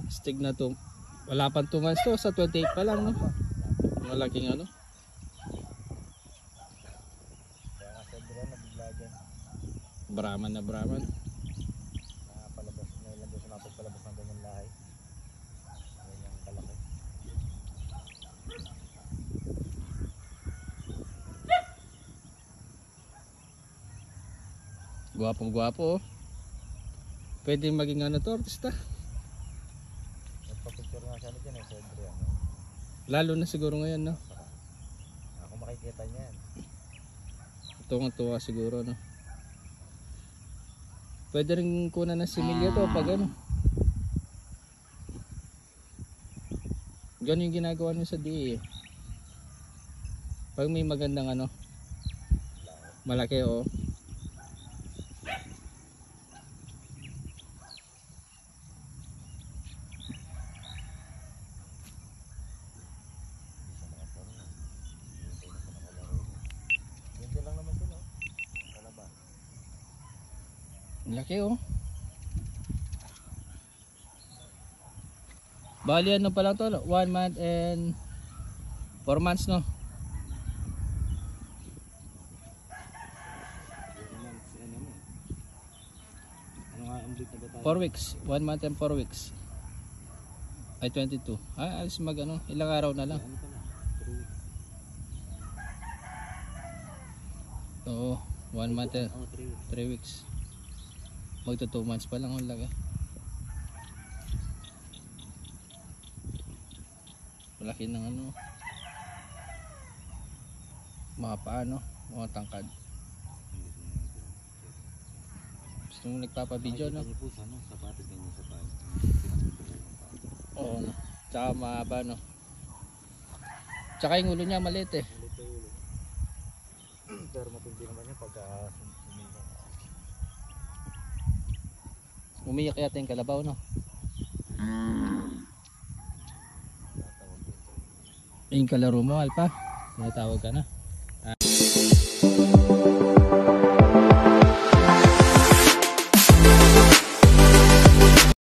Stig na to. Wala pang 2 months to, sa 28 pa lang, no? Malaking ano. Kaya nga sa Adrian, nabigla dyan. Brahman na Brahman. Nakapalabas na ilang doon sa napagpalabas ng ganyan lahi. Ganyan kalaki. Gwapong gwapo, oh. Pwede maging ano to, artista. Nagpa-picture nga siya dyan sa Adrian. Lalo na siguro ngayon, no? Ako makikita niyan. Tuwang-tuwa siguro, no? Pwede rin kunan ng similya to pag ano. Ganun yung ginagawa nyo sa DA. Pag may magandang ano, malaki, oh. Laki, oh. Bali ano pa lang to, 1 month and 4 months, no? 4 weeks, 1 month and 4 weeks. Ay 22. Alis mag ano, ilang araw na lang. Oo, 1 month and 3 weeks. Magto 2 months pa lang ang laki. Malaki ng ano, mga paano, mga tangkad. Gusto mo nagpapabideo, no? Oo, no? Tsaka mahaba, no? Tsaka yung ulo niya maliit, eh. Pero matindi naman yun pagka Umiyak yata yung kalabaw, no? Yung kalaro mo, Alpa. Tinatawag ka na.